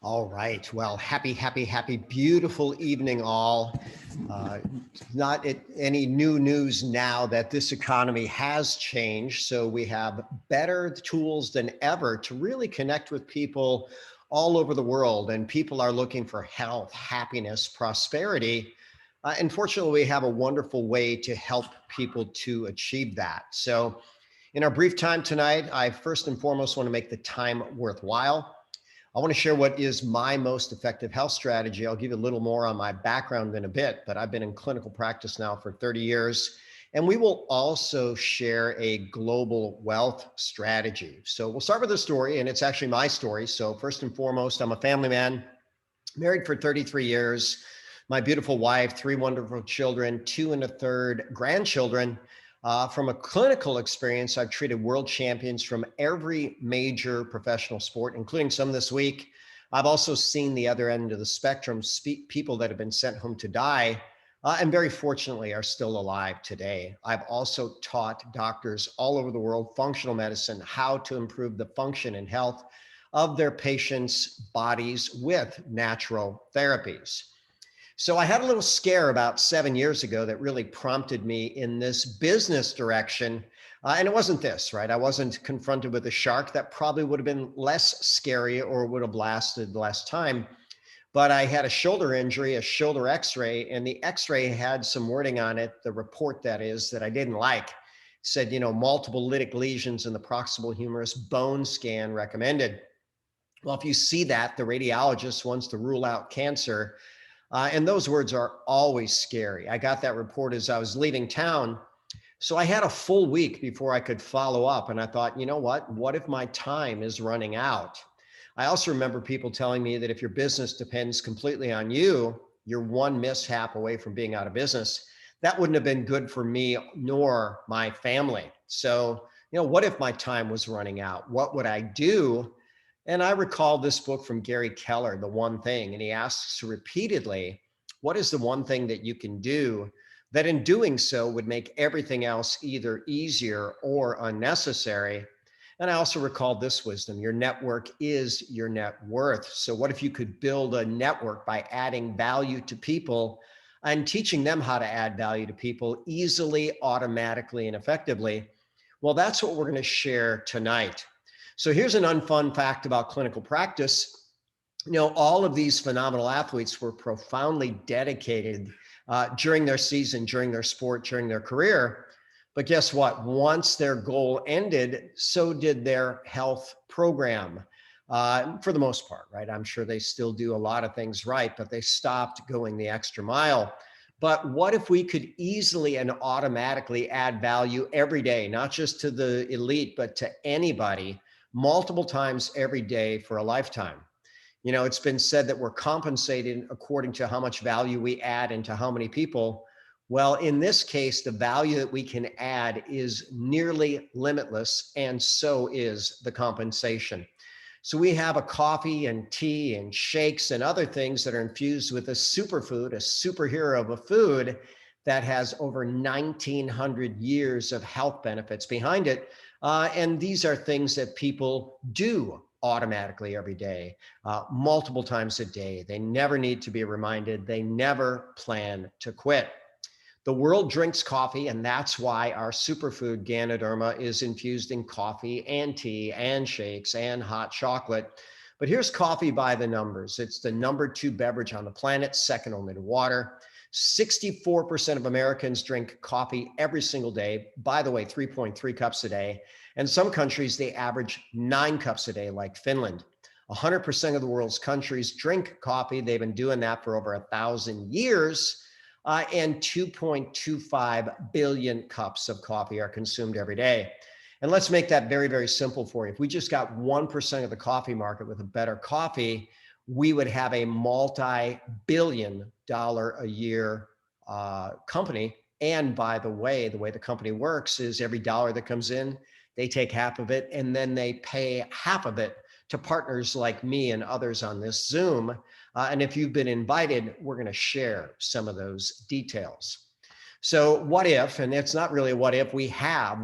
All right. Well, happy, beautiful evening, all. Uh, any new news now that this economy has changed. So we have better tools than ever to really connect with people all over the world. And people are looking for health, happiness, prosperity. Unfortunately, we have a wonderful way to help people to achieve that. So, in our brief time tonight, I first and foremost want to make the time worthwhile. I want to share what is my most effective health strategy. I'll give you a little more on my background in a bit, but I've been in clinical practice now for 30 years. And we will also share a global wealth strategy. So we'll start with a story, and it's actually my story. So, first and foremost, I'm a family man, married for 33 years. My beautiful wife, three wonderful children, two and a third grandchildren. From a clinical experience, I've treated world champions from every major professional sport, including some this week. I've also seen the other end of the spectrum, people that have been sent home to die, and very fortunately are still alive today. I've also taught doctors all over the world, functional medicine, how to improve the function and health of their patients' bodies with natural therapies. So I had a little scare about 7 years ago that really prompted me in this business direction. And it wasn't this, right? I wasn't confronted with a shark. That probably would have been less scary or would have lasted less time. But I had a shoulder injury, a shoulder x-ray, and the x-ray had some wording on it, the report that is, that I didn't like. It said, multiple lytic lesions in the proximal humerus, bone scan recommended. Well, if you see that, the radiologist wants to rule out cancer. And those words are always scary. I got that report as I was leaving town. So I had a full week before I could follow up. And I thought, you know what? What if my time is running out? I also remember people telling me that if your business depends completely on you, you're one mishap away from being out of business. That wouldn't have been good for me nor my family. So, what if my time was running out? What would I do? And I recall this book from Gary Keller, The One Thing, and he asks repeatedly, what is the one thing that you can do that in doing so would make everything else either easier or unnecessary? And I also recall this wisdom, your network is your net worth. So what if you could build a network by adding value to people and teaching them how to add value to people easily, automatically, and effectively? Well, that's what we're going to share tonight. So here's an unfun fact about clinical practice. All of these phenomenal athletes were profoundly dedicated during their season, during their sport, during their career. But guess what? Once their goal ended, so did their health program, for the most part, right? I'm sure they still do a lot of things right, but they stopped going the extra mile. But what if we could easily and automatically add value every day, not just to the elite, but to anybody, multiple times every day for a lifetime? It's been said that we're compensated according to how much value we add into how many people. Well, in this case, the value that we can add is nearly limitless, and so is the compensation. So we have a coffee and tea and shakes and other things that are infused with a superfood, a superhero of a food that has over 1,900 years of health benefits behind it. And these are things that people do automatically every day, multiple times a day. They never need to be reminded. They never plan to quit. The world drinks coffee, and that's why our superfood Ganoderma is infused in coffee and tea and shakes and hot chocolate. But here's coffee by the numbers. It's the #2 beverage on the planet, second only to water. 64% of Americans drink coffee every single day. By the way, 3.3 cups a day. And some countries, they average 9 cups a day, like Finland. 100% of the world's countries drink coffee. They've been doing that for over 1,000 years. And 2.25 billion cups of coffee are consumed every day. And let's make that very, very simple for you. If we just got 1% of the coffee market with a better coffee, we would have a multi-billion-dollar a year company. And by the way the company works is every dollar that comes in, they take half of it, and then they pay half of it to partners like me and others on this Zoom. And if you've been invited, we're going to share some of those details. So what if, and it's not really a what if, we have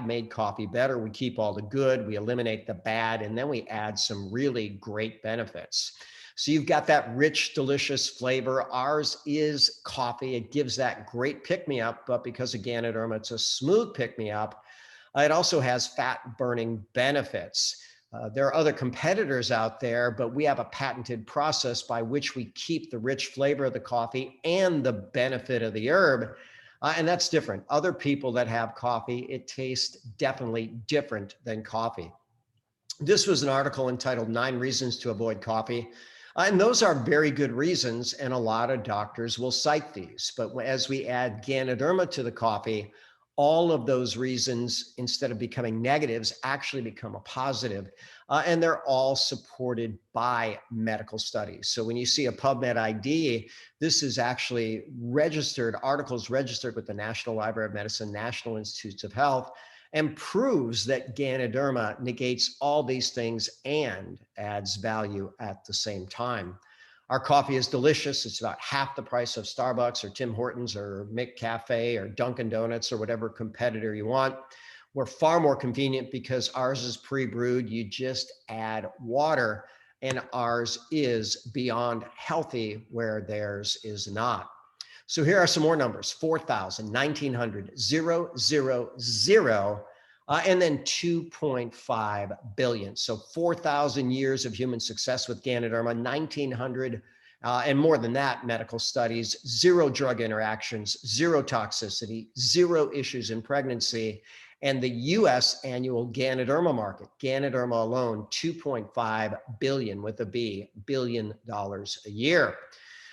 made coffee better. We keep all the good, we eliminate the bad, and then we add some really great benefits. So you've got that rich, delicious flavor. Ours is coffee. It gives that great pick-me-up, but because of Ganoderma, it's a smooth pick-me-up. It also has fat burning benefits. There are other competitors out there, but we have a patented process by which we keep the rich flavor of the coffee and the benefit of the herb. And that's different. Other people that have coffee, it tastes definitely different than coffee. This was an article entitled 9 Reasons to Avoid Coffee. And those are very good reasons, and a lot of doctors will cite these. But as we add Ganoderma to the coffee, all of those reasons, instead of becoming negatives, actually become a positive. And they're all supported by medical studies. So when you see a PubMed ID, this is actually registered, articles registered with the National Library of Medicine, National Institutes of Health, and proves that Ganoderma negates all these things and adds value at the same time. Our coffee is delicious. It's about half the price of Starbucks or Tim Hortons or McCafe or Dunkin' Donuts or whatever competitor you want. We're far more convenient because ours is pre-brewed. You just add water, and ours is beyond healthy where theirs is not. So here are some more numbers: 4,000, 1,900, 0, 0, 0, and then 2.5 billion. So 4,000 years of human success with Ganoderma, 1,900 and more than that medical studies, 0 drug interactions, 0 toxicity, 0 issues in pregnancy. And the US annual Ganoderma market, Ganoderma alone, 2.5 billion with a B, $billion a year.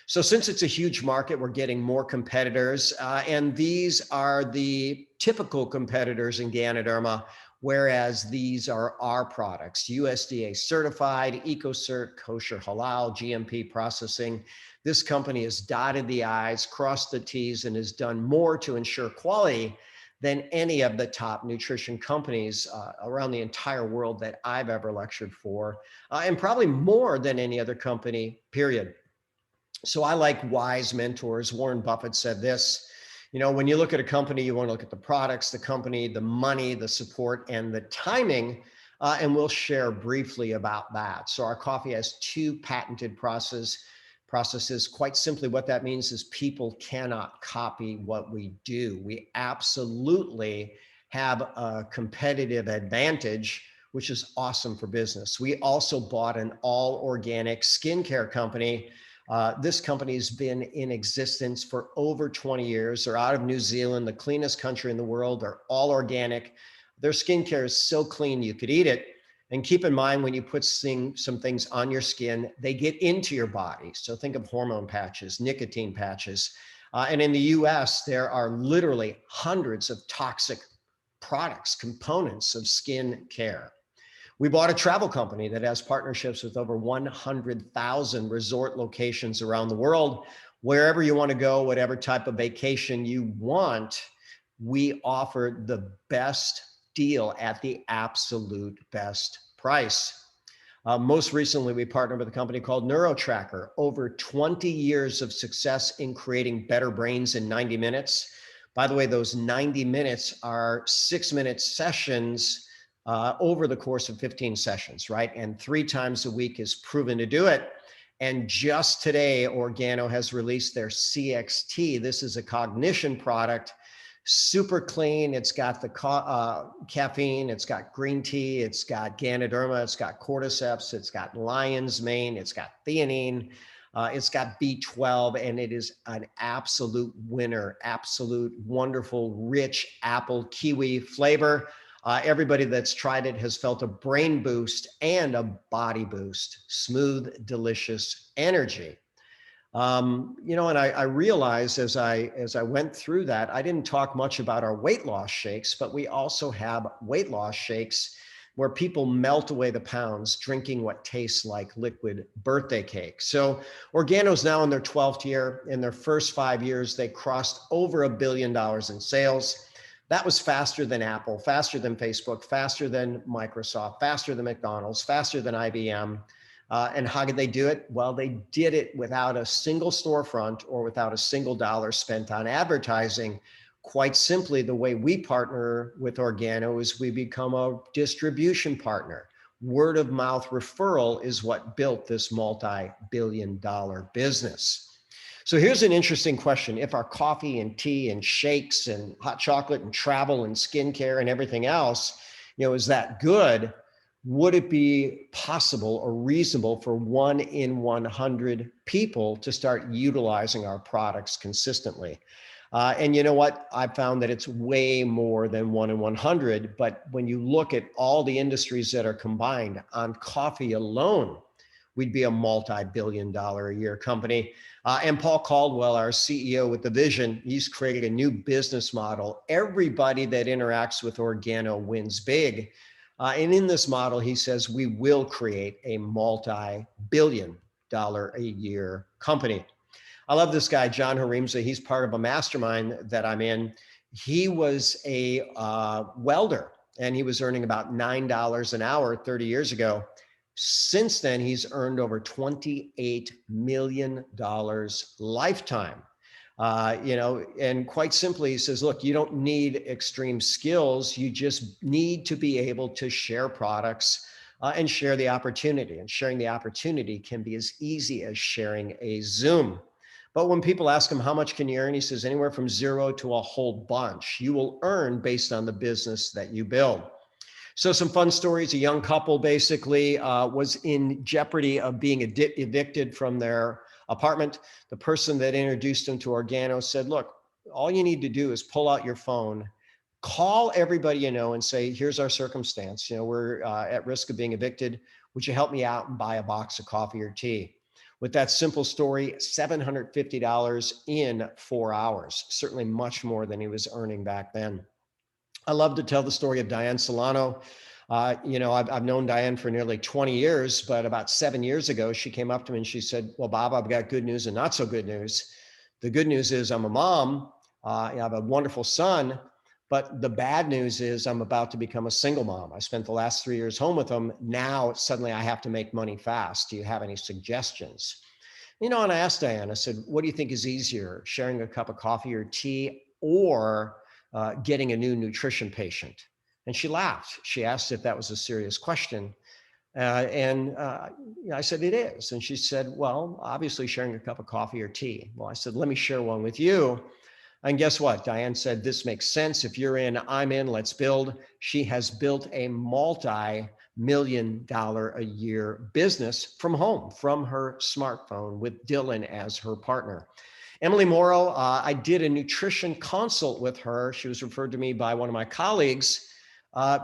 So since it's a huge market, we're getting more competitors, and these are the typical competitors in Ganoderma, whereas these are our products: USDA certified, EcoCert, kosher halal, GMP processing. This company has dotted the I's, crossed the T's, and has done more to ensure quality than any of the top nutrition companies around the entire world that I've ever lectured for, and probably more than any other company, period. So I like wise mentors. Warren Buffett said this: you know, when you look at a company, you want to look at the products, the company, the money, the support, and the timing. And we'll share briefly about that. So our coffee has 2 patented processes. Quite simply, what that means is people cannot copy what we do. We absolutely have a competitive advantage, which is awesome for business. We also bought an all organic skincare company. This company's been in existence for over 20 years. They're out of New Zealand, the cleanest country in the world. They're all organic. Their skincare is so clean you could eat it. And keep in mind, when you put some things on your skin, they get into your body. So think of hormone patches, nicotine patches. And in the US, there are literally hundreds of toxic products, components of skin care. We bought a travel company that has partnerships with over 100,000 resort locations around the world. Wherever you want to go, whatever type of vacation you want, we offer the best deal at the absolute best price. Most recently, we partnered with a company called NeuroTracker. Over 20 years of success in creating better brains in 90 minutes. By the way, those 90 minutes are 6-minute sessions over the course of 15 sessions, right? And 3 times a week is proven to do it. And just today, Organo has released their CXT. This is a cognition product, super clean. It's got the caffeine, it's got green tea, it's got Ganoderma, it's got cordyceps, it's got lion's mane, it's got theanine, it's got B12, and it is an absolute winner, absolute wonderful, rich apple kiwi flavor. Everybody that's tried it has felt a brain boost and a body boost, smooth, delicious energy. You know, and I realized as I went through that, I didn't talk much about our weight loss shakes, but we also have weight loss shakes where people melt away the pounds drinking what tastes like liquid birthday cake. So Organo's now in their 12th year. In their first 5 years, they crossed over $1 billion in sales. That was faster than Apple, faster than Facebook, faster than Microsoft, faster than McDonald's, faster than IBM. And how did they do it? Well, they did it without a single storefront or without a single dollar spent on advertising. Quite simply, the way we partner with Organo is we become a distribution partner. Word of mouth referral is what built this multi-billion-dollar business. So here's an interesting question. If our coffee and tea and shakes and hot chocolate and travel and skincare and everything else, is that good? Would it be possible or reasonable for 1 in 100 people to start utilizing our products consistently? And you know what? I found that it's way more than 1 in 100. But when you look at all the industries that are combined on coffee alone, we'd be a multi-billion-dollar a year company. And Paul Caldwell, our CEO with the vision, he's created a new business model. Everybody that interacts with Organo wins big. And in this model, he says we will create a multi-billion-dollar a year company. I love this guy, John Harimza. He's part of a mastermind that I'm in. He was a welder, and he was earning about $9 an hour 30 years ago. Since then, he's earned over $28 million lifetime. And quite simply, he says, look, you don't need extreme skills. You just need to be able to share products and share the opportunity. And sharing the opportunity can be as easy as sharing a Zoom. But when people ask him, how much can you earn? He says, anywhere from 0 to a whole bunch. You will earn based on the business that you build. So some fun stories. A young couple basically was in jeopardy of being evicted from their apartment. The person that introduced them to Organo said, look, all you need to do is pull out your phone, call everybody you know and say, here's our circumstance. We're at risk of being evicted. Would you help me out and buy a box of coffee or tea? With that simple story, $750 in 4 hours, certainly much more than he was earning back then. I love to tell the story of Diane Solano. I've known Diane for nearly 20 years, but about 7 years ago, she came up to me and she said, well, Bob, I've got good news and not so good news. The good news is I'm a mom. I have a wonderful son, but the bad news is I'm about to become a single mom. I spent the last 3 years home with them. Now, suddenly I have to make money fast. Do you have any suggestions? And I asked Diane, I said, what do you think is easier, sharing a cup of coffee or tea or getting a new nutrition patient? And she laughed. She asked if that was a serious question. I said, it is. And she said, well, obviously sharing a cup of coffee or tea. Well, I said, let me share one with you. And guess what? Diane said, this makes sense. If you're in, I'm in, let's build. She has built a multi-million-dollar a year business from home, from her smartphone with Dylan as her partner. Emily Morrow, I did a nutrition consult with her. She was referred to me by one of my colleagues.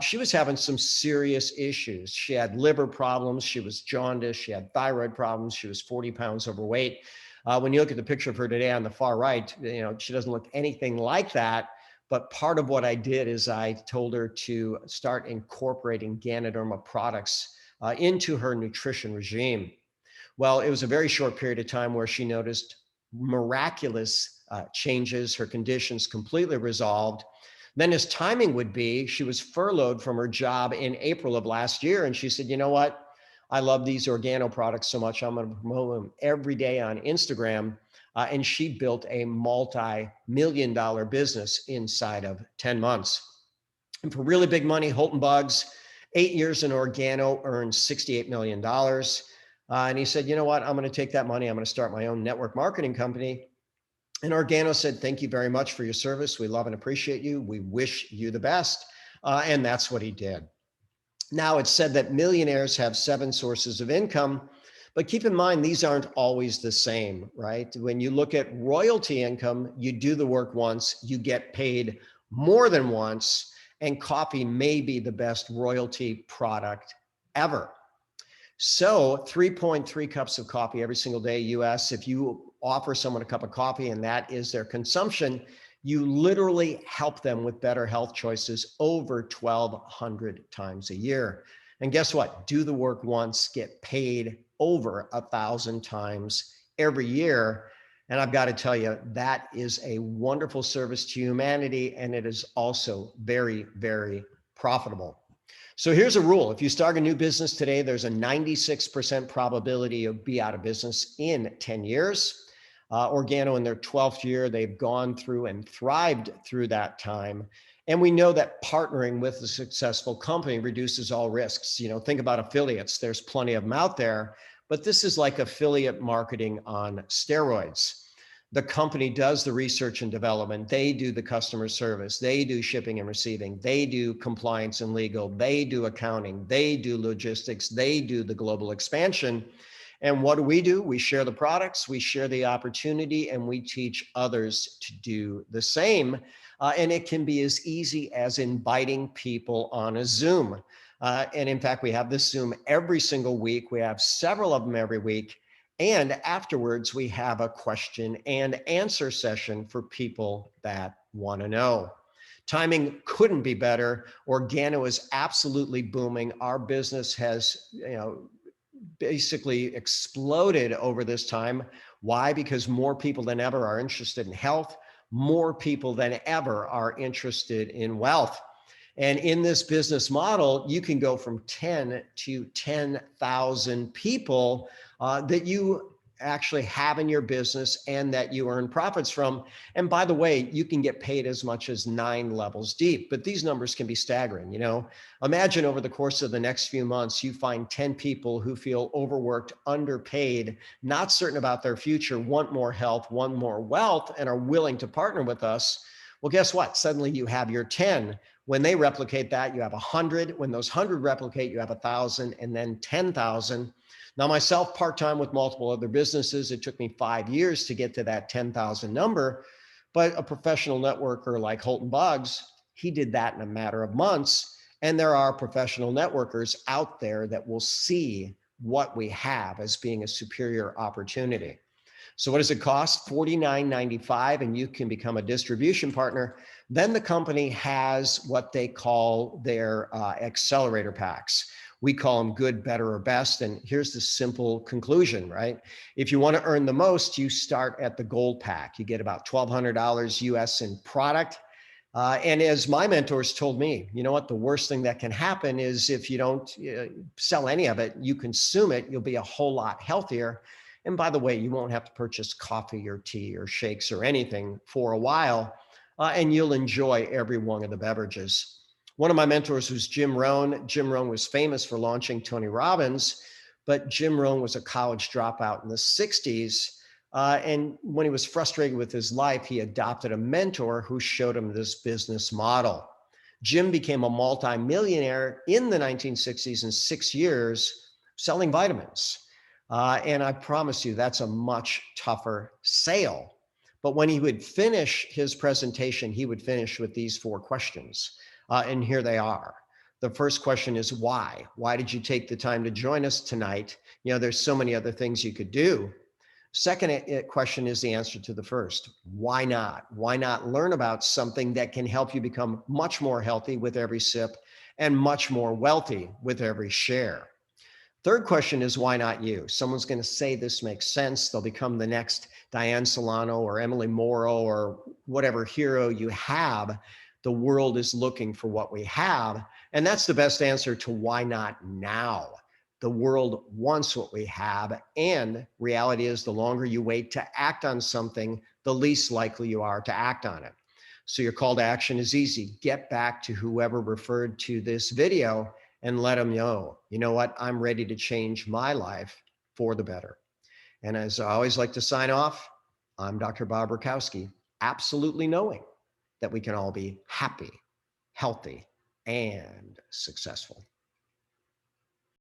She was having some serious issues. She had liver problems. She was jaundiced. She had thyroid problems. She was 40 pounds overweight. When you look at the picture of her today on the far right, she doesn't look anything like that. But part of what I did is I told her to start incorporating Ganoderma products into her nutrition regime. Well, it was a very short period of time where she noticed miraculous changes. Her conditions completely resolved. Then as timing would be, she was furloughed from her job in April of last year. And she said, you know what? I love these Organo products so much. I'm going to promote them every day on Instagram. And she built a multi-million-dollar business inside of 10 months. And for really big money, Holton Buggs, 8 years in Organo, earned $68 million. And he said, you know what? I'm going to take that money. I'm going to start my own network marketing company. And Organo said, thank you very much for your service. We love and appreciate you. We wish you the best. And that's what he did. Now, it's said that millionaires have 7 sources of income, but keep in mind, these aren't always the same, right? When you look at royalty income, you do the work once, you get paid more than once, and coffee may be the best royalty product ever. So 3.3 cups of coffee every single day, US. If you offer someone a cup of coffee and that is their consumption, you literally help them with better health choices over 1,200 times a year. And guess what? Do the work once, get paid over 1,000 times every year. And I've got to tell you, that is a wonderful service to humanity. And it is also very, very profitable. So here's a rule. If you start a new business today, there's a 96% probability you'll be out of business in 10 years. Organo in their 12th year, they've gone through and thrived through that time. And we know that partnering with a successful company reduces all risks. Think about affiliates. There's plenty of them out there, but this is like affiliate marketing on steroids. The company does the research and development. They do the customer service. They do shipping and receiving. They do compliance and legal. They do accounting. They do logistics. They do the global expansion. And what do? We share the products, we share the opportunity, and we teach others to do the same. And it can be as easy as inviting people on a Zoom. And in fact, we have this Zoom every single week. We have several of them every week. And afterwards, we have a question and answer session for people that want to know. Timing couldn't be better. Organo is absolutely booming. Our business has, basically exploded over this time. Why? Because more people than ever are interested in health. More people than ever are interested in wealth. And in this business model, you can go from 10 to 10,000 people that you actually have in your business and that you earn profits from. And by the way, you can get paid as much as 9 levels deep, but these numbers can be staggering. Imagine over the course of the next few months, you find 10 people who feel overworked, underpaid, not certain about their future, want more health, want more wealth, and are willing to partner with us. Well, guess what? Suddenly you have your 10. When they replicate that, you have 100. When those 100 replicate, you have 1,000 and then 10,000. Now, myself, part-time with multiple other businesses, it took me 5 years to get to that 10,000 number. But a professional networker like Holton Boggs, he did that in a matter of months. And there are professional networkers out there that will see what we have as being a superior opportunity. So what does it cost? $49.95, and you can become a distribution partner. Then the company has what they call their accelerator packs. We call them good, better, or best. And here's the simple conclusion, right? If you want to earn the most, you start at the gold pack. You get about $1,200 US in product. And as my mentors told me, you know what, the worst thing that can happen is if you don't sell any of it, you consume it, you'll be a whole lot healthier. And by the way, you won't have to purchase coffee or tea or shakes or anything for a while, and you'll enjoy every one of the beverages. One of my mentors was Jim Rohn. Jim Rohn was famous for launching Tony Robbins, but Jim Rohn was a college dropout in the 60s. And when he was frustrated with his life, he adopted a mentor who showed him this business model. Jim became a multimillionaire in the 1960s in 6 years selling vitamins. And I promise you, that's a much tougher sale. But when he would finish his presentation, he would finish with these 4 questions. And here they are. The first question is why? Why did you take the time to join us tonight? There's so many other things you could do. Second question is the answer to the first. Why not? Why not learn about something that can help you become much more healthy with every sip and much more wealthy with every share? Third question is why not you? Someone's going to say this makes sense. They'll become the next Diane Solano or Emily Morrow or whatever hero you have. The world is looking for what we have. And that's the best answer to why not now. The world wants what we have. And reality is the longer you wait to act on something, the least likely you are to act on it. So your call to action is easy. Get back to whoever referred to this video and let them know, you know what, I'm ready to change my life for the better. And as I always like to sign off, I'm Dr. Bob Rakowski, absolutely knowing that we can all be happy, healthy, and successful.